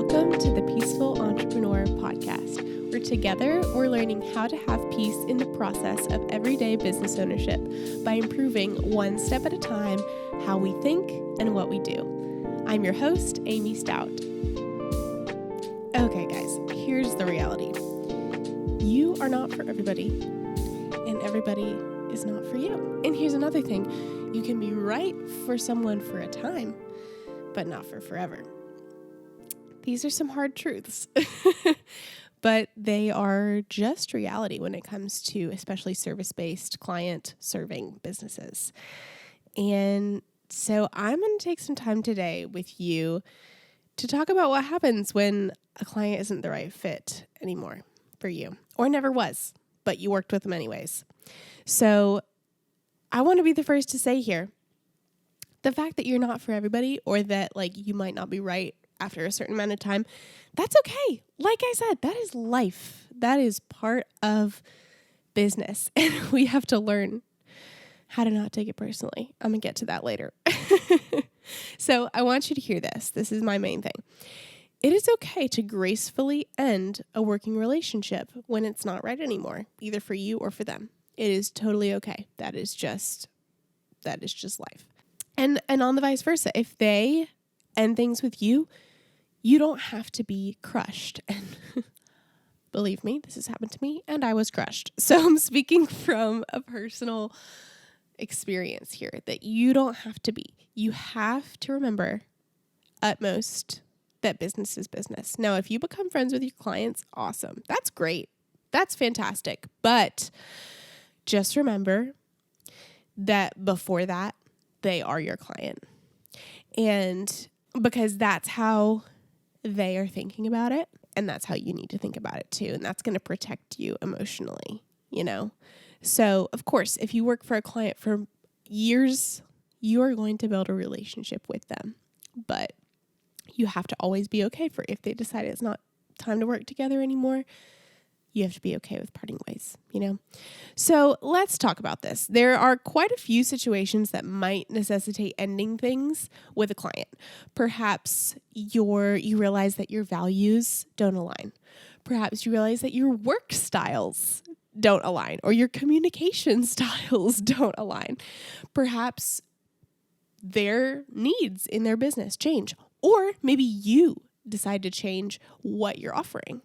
Welcome to the Peaceful Entrepreneur Podcast, where together we're learning how to have peace in the process of everyday business ownership by improving one step at a time how we think and what we do. I'm your host, Amy Stout. Okay, guys, here's the reality. You are not for everybody, and everybody is not for you. And here's another thing. You can be right for someone for a time, but not for forever. These are some hard truths, but they are just reality when it comes to especially service-based client-serving businesses. And so I'm going to take some time today with you to talk about what happens when a client isn't the right fit anymore for you, or never was, but you worked with them anyways. So I want to be the first to say here, the fact that you're not for everybody, or that you might not be right after a certain amount of time, that's okay. Like I said, that is life. That is part of business. And we have to learn how to not take it personally. I'm going to get to that later. So I want you to hear this. This is my main thing. It is okay to gracefully end a working relationship when it's not right anymore, either for you or for them. It is totally okay. That is just life. And on the vice versa, if they end things with you, you don't have to be crushed. And believe me, this has happened to me, and I was crushed. So I'm speaking from a personal experience here that you don't have to be. You have to remember, utmost, that business is business. Now, if you become friends with your clients, awesome. That's great. That's fantastic. But just remember that before that, they are your client. And because that's how they are thinking about it, and that's how you need to think about it too. And that's going to protect you emotionally, So, of course, if you work for a client for years, you are going to build a relationship with them. But you have to always be okay for if they decide it's not time to work together anymore. You have to be okay with parting ways, So let's talk about this. There are quite a few situations that might necessitate ending things with a client. Perhaps you realize that your values don't align. Perhaps you realize that your work styles don't align, or your communication styles don't align. Perhaps their needs in their business change, or maybe you decide to change what you're offering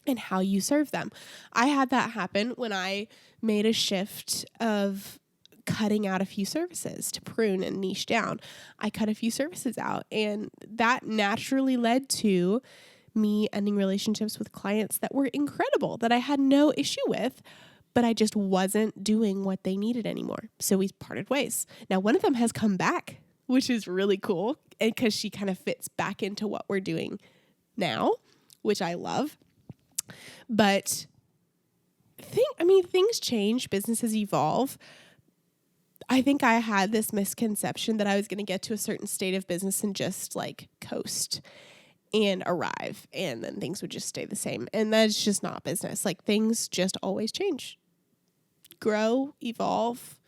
and how you serve them. I had that happen when I made a shift of cutting out a few services to prune and niche down. I cut a few services out, and that naturally led to me ending relationships with clients that were incredible, that I had no issue with, but I just wasn't doing what they needed anymore. So we parted ways. Now, one of them has come back, which is really cool, because she kind of fits back into what we're doing now, which I love. But things change, businesses evolve. I think I had this misconception that I was going to get to a certain state of business and just coast and arrive, and then things would just stay the same. And that's just not business. Things just always change, grow, evolve.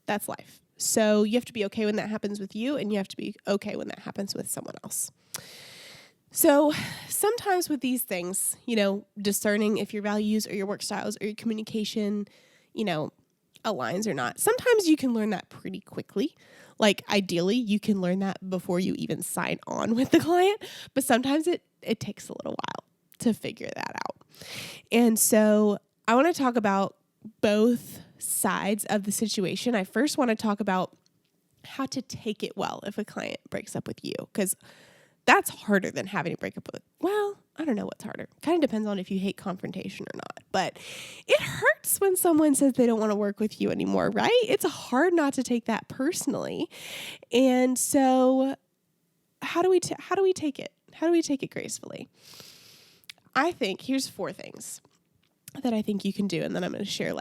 That's life. So you have to be okay when that happens with you, and you have to be okay when that happens with someone else. So sometimes with these things, discerning if your values or your work styles or your communication, aligns or not, sometimes you can learn that pretty quickly. Ideally, you can learn that before you even sign on with the client, but sometimes it takes a little while to figure that out. And so I want to talk about both sides of the situation. I first want to talk about how to take it well if a client breaks up with you, because that's harder than having to break up with. Well, I don't know what's harder. Kind of depends on if you hate confrontation or not. But it hurts when someone says they don't want to work with you anymore, right? It's hard not to take that personally. And so how do we take it? How do we take it gracefully? I think here's 4 things that I think you can do, and then I'm going to share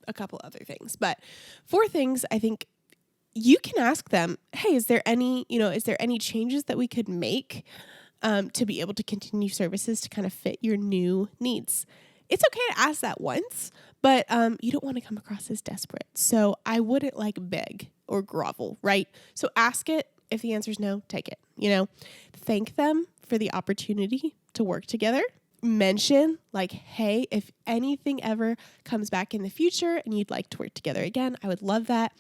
a couple other things. But 4 things I think you can ask them, hey, is there any changes that we could make to be able to continue services to kind of fit your new needs? It's okay to ask that once, but you don't want to come across as desperate. So I wouldn't beg or grovel, right? So ask it. If the answer is no, take it. Thank them for the opportunity to work together. Mention like, hey, if anything ever comes back in the future and you'd like to work together again, I would love that.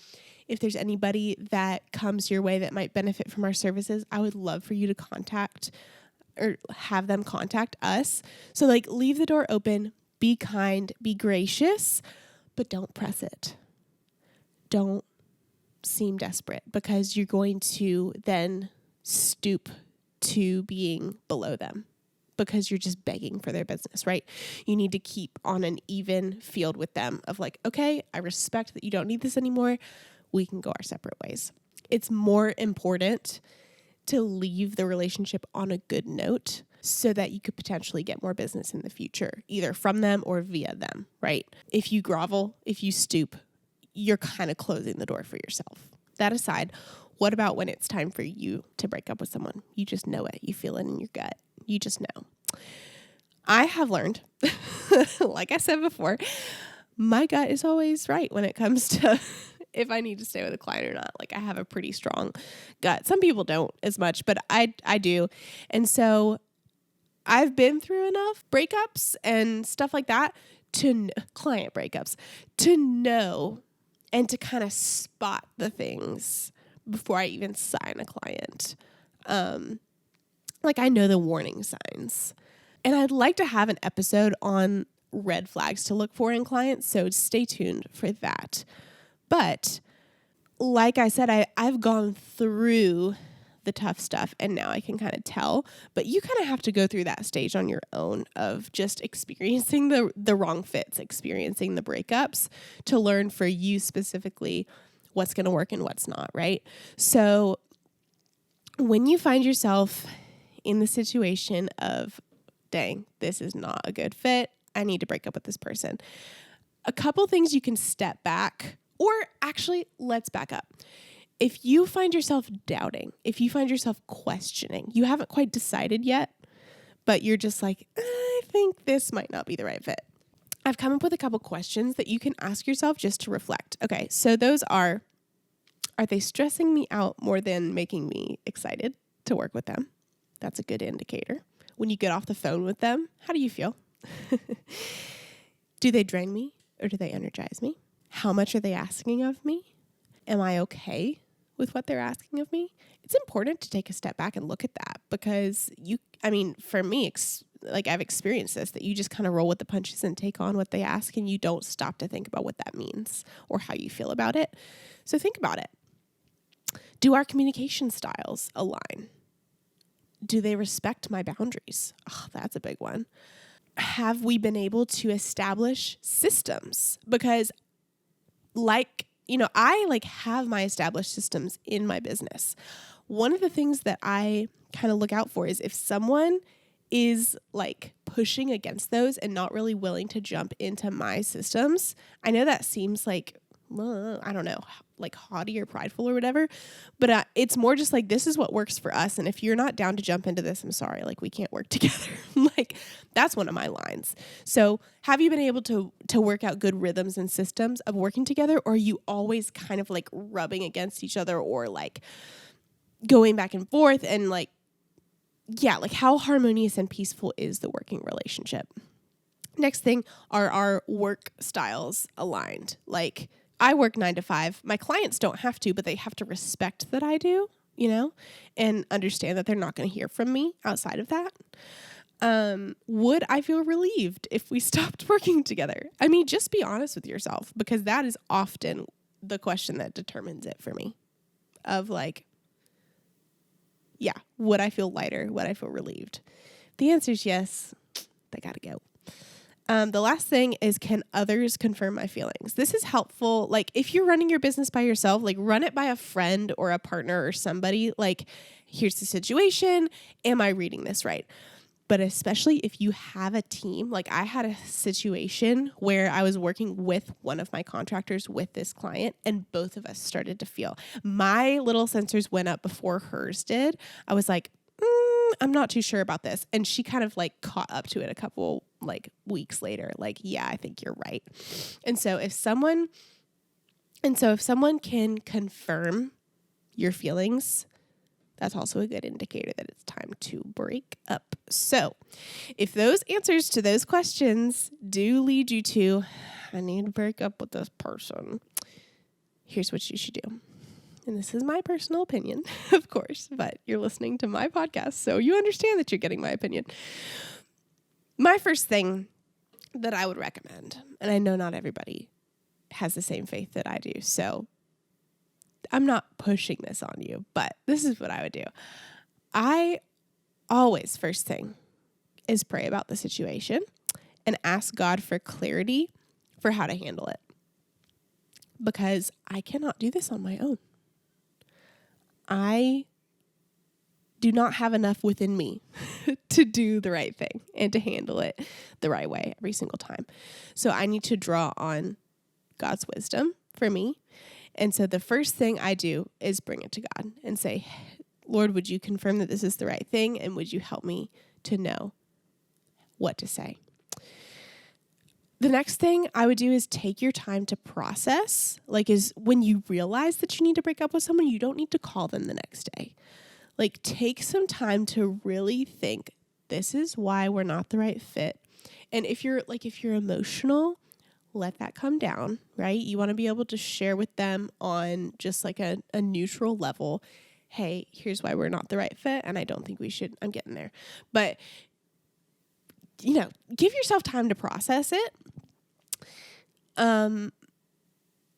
If there's anybody that comes your way that might benefit from our services, I would love for you to contact or have them contact us. So like, leave the door open, be kind, be gracious, but don't press it. Don't seem desperate, because you're going to then stoop to being below them because you're just begging for their business, right? You need to keep on an even field with them of like, okay, I respect that you don't need this anymore. We can go our separate ways. It's more important to leave the relationship on a good note so that you could potentially get more business in the future, either from them or via them, right? If you grovel, if you stoop, you're kind of closing the door for yourself. That aside, what about when it's time for you to break up with someone? You just know it. You feel it in your gut. You just know. I have learned, like I said before, my gut is always right when it comes to if I need to stay with a client or not. Like, I have a pretty strong gut. Some people don't as much, but I do. And so I've been through enough breakups and stuff like that client breakups to know and to kind of spot the things before I even sign a client. Like, I know the warning signs. And I'd like to have an episode on red flags to look for in clients, so stay tuned for that. But like I said, I've gone through the tough stuff and now I can kind of tell, but you kind of have to go through that stage on your own of just experiencing the wrong fits, experiencing the breakups to learn for you specifically what's going to work and what's not, right? So when you find yourself in the situation of, dang, this is not a good fit, I need to break up with this person, a couple things you can step back, or actually, let's back up. If you find yourself doubting, if you find yourself questioning, you haven't quite decided yet, but you're just like, I think this might not be the right fit. I've come up with a couple questions that you can ask yourself just to reflect. Okay, so those are they stressing me out more than making me excited to work with them? That's a good indicator. When you get off the phone with them, how do you feel? Do they drain me or do they energize me? How much are they asking of me? Am I okay with what they're asking of me? It's important to take a step back and look at that because for me, I've experienced this, that you just kind of roll with the punches and take on what they ask and you don't stop to think about what that means or how you feel about it. So think about it. Do our communication styles align? Do they respect my boundaries? Oh, that's a big one. Have we been able to establish systems? Because I have my established systems in my business. One of the things that I kind of look out for is if someone is like pushing against those and not really willing to jump into my systems. I know that seems like, I don't know, like haughty or prideful or whatever, but it's more just like, this is what works for us. And if you're not down to jump into this, I'm sorry, like we can't work together. Like that's one of my lines. So have you been able to work out good rhythms and systems of working together? Or are you always kind of like rubbing against each other or like going back and forth and like how harmonious and peaceful is the working relationship? Next thing, are our work styles aligned? Like I work 9 to 5. My clients don't have to, but they have to respect that I do, and understand that they're not going to hear from me outside of that. Would I feel relieved if we stopped working together? I mean, just be honest with yourself because that is often the question that determines it for me of like, would I feel lighter? Would I feel relieved? If the answer is yes, they got to go. The last thing is, can others confirm my feelings? This is helpful. Like if you're running your business by yourself, like run it by a friend or a partner or somebody. Like, here's the situation. Am I reading this right? But especially if you have a team, like I had a situation where I was working with one of my contractors with this client and both of us started to feel my little sensors went up before hers did. I was like, I'm not too sure about this. And she kind of like caught up to it a couple like weeks later. Like, yeah, I think you're right. And so if someone can confirm your feelings, that's also a good indicator that it's time to break up. So if those answers to those questions do lead you to, I need to break up with this person, here's what you should do. And this is my personal opinion, of course, but you're listening to my podcast, so you understand that you're getting my opinion. My first thing that I would recommend, and I know not everybody has the same faith that I do, so I'm not pushing this on you, but this is what I would do. I always, first thing, is pray about the situation and ask God for clarity for how to handle it. Because I cannot do this on my own. I do not have enough within me to do the right thing and to handle it the right way every single time. So I need to draw on God's wisdom for me. And so the first thing I do is bring it to God and say, Lord, would you confirm that this is the right thing? And would you help me to know what to say? The next thing I would do is take your time to process. Is when you realize that you need to break up with someone, you don't need to call them the next day. Take some time to really think, this is why we're not the right fit. And if you're emotional, let that come down, right? You want to be able to share with them on just a neutral level. Hey, here's why we're not the right fit. And I don't think we should, I'm getting there. But, give yourself time to process it.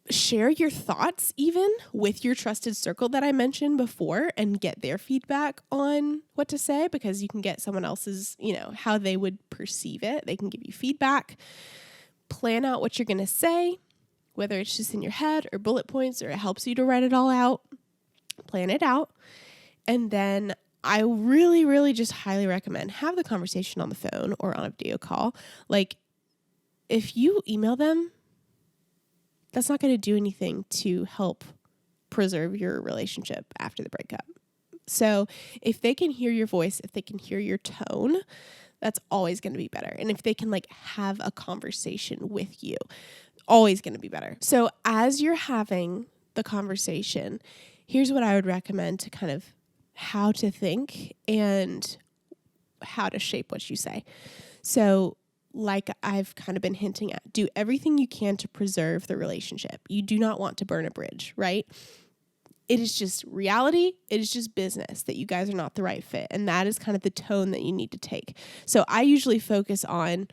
Share your thoughts even with your trusted circle that I mentioned before and get their feedback on what to say, because you can get someone else's, how they would perceive it. They can give you feedback. Plan out what you're going to say, whether it's just in your head or bullet points or it helps you to write it all out. Plan it out. And then I really, really just highly recommend have the conversation on the phone or on a video call. If you email them, that's not going to do anything to help preserve your relationship after the breakup. So if they can hear your voice, if they can hear your tone, that's always going to be better. And if they can have a conversation with you, always going to be better. So as you're having the conversation, here's what I would recommend to kind of how to think and how to shape what you say. So I've kind of been hinting at, do everything you can to preserve the relationship. You do not want to burn a bridge, right? It is just reality. It is just business that you guys are not the right fit. And that is kind of the tone that you need to take. So I usually focus on,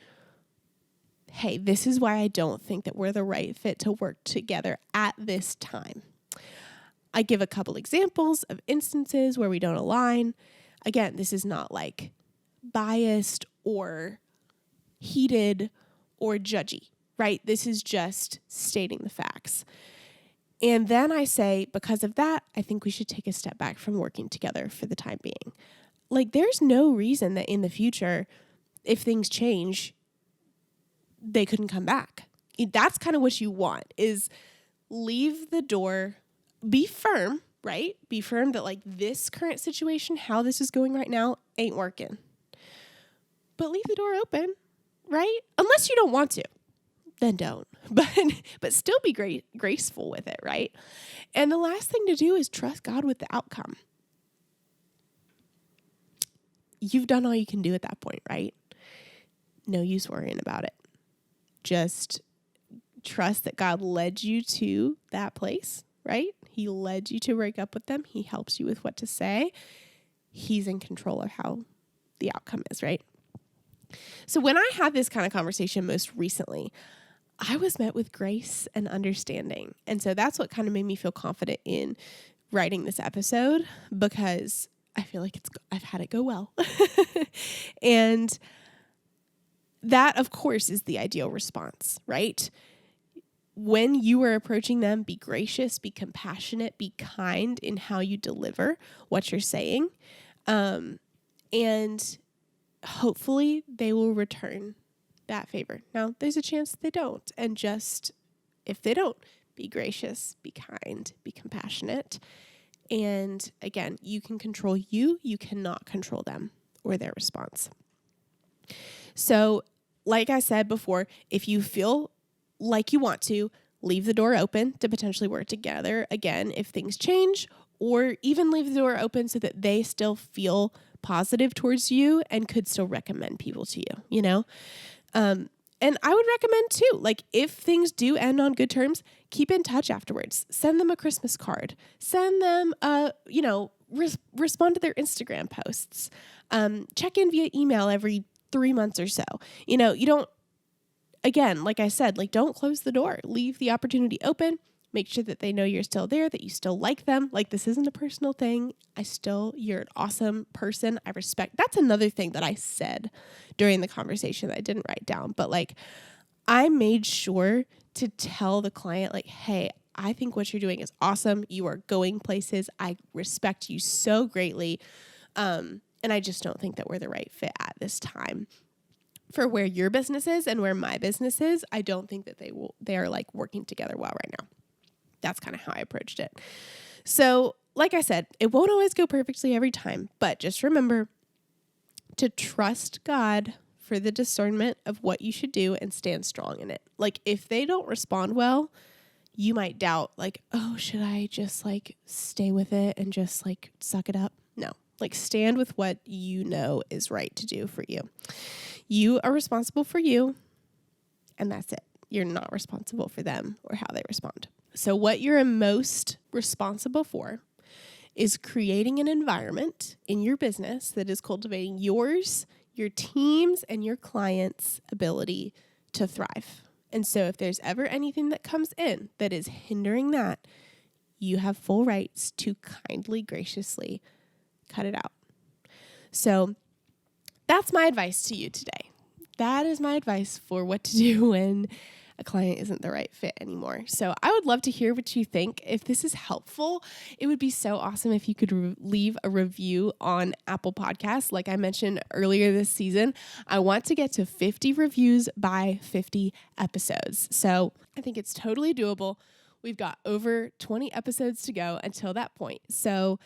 hey, this is why I don't think that we're the right fit to work together at this time. I give a couple examples of instances where we don't align. Again, this is not biased or heated or judgy, right? This is just stating the facts. And then I say, because of that, I think we should take a step back from working together for the time being. There's no reason that in the future, if things change, they couldn't come back. That's kind of what you want, is leave the door, be firm, right? Be firm that this current situation, how this is going right now, ain't working. But leave the door open, right? Unless you don't want to, then don't. But still be graceful with it, right? And the last thing to do is trust God with the outcome. You've done all you can do at that point, right? No use worrying about it. Just trust that God led you to that place, right? He led you to break up with them. He helps you with what to say. He's in control of how the outcome is, right? So when I had this kind of conversation most recently, I was met with grace and understanding. And so that's what kind of made me feel confident in writing this episode, because I feel like I've had it go well. And that, of course, is the ideal response, right? When you are approaching them, be gracious, be compassionate, be kind in how you deliver what you're saying. And hopefully they will return that favor. Now, there's a chance they don't. And just, if they don't, be gracious, be kind, be compassionate. And again, you can control you cannot control them or their response. So, like I said before, if you feel like you want to, leave the door open to potentially work together again if things change, or even leave the door open so that they still feel positive towards you and could still recommend people to you, you know? And I would recommend too, like if things do end on good terms, keep in touch afterwards. Send them a Christmas card. Send them, respond to their Instagram posts. Check in via email every 3 months or so. You know, you don't, again, like I said, like don't close the door. Leave the opportunity open. Make sure that they know you're still there, that you still like them. Like this isn't a personal thing. You're an awesome person. I respect. That's another thing that I said during the conversation that I didn't write down. But like I made sure to tell the client like, hey, I think what you're doing is awesome. You are going places. I respect you so greatly. And I just don't think that we're the right fit at this time. For where your business is and where my business is, I don't think that they are like working together well right now. That's kind of how I approached it. So, like I said, it won't always go perfectly every time, but just remember to trust God for the discernment of what you should do and stand strong in it. Like if they don't respond well, you might doubt like, oh, should I just like stay with it and just like suck it up? No, like stand with what you know is right to do for you. You are responsible for you, and that's it. You're not responsible for them or how they respond. So what you're most responsible for is creating an environment in your business that is cultivating yours, your team's, and your clients' ability to thrive. And so if there's ever anything that comes in that is hindering that, you have full rights to kindly, graciously cut it out. So that's my advice to you today. That is my advice for what to do when a client isn't the right fit anymore. So I would love to hear what you think. If this is helpful, it would be so awesome if you could leave a review on Apple Podcasts. Like I mentioned earlier this season, I want to get to 50 reviews by 50 episodes. So I think it's totally doable. We've got over 20 episodes to go until that point. So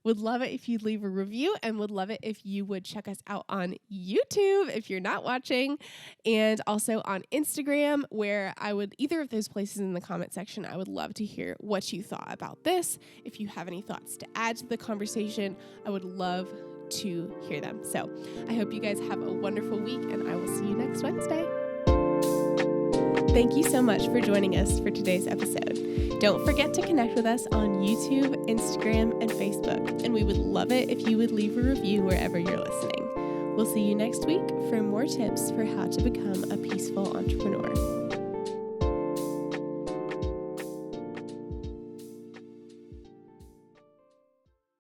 would love it if you'd leave a review, and would love it if you would check us out on YouTube if you're not watching, and also on Instagram, where I would, either of those places in the comment section, I would love to hear what you thought about this. If you have any thoughts to add to the conversation, I would love to hear them. So I hope you guys have a wonderful week, and I will see you next Wednesday. Thank you so much for joining us for today's episode. Don't forget to connect with us on YouTube, Instagram, and Facebook, and we would love it if you would leave a review wherever you're listening. We'll see you next week for more tips for how to become a peaceful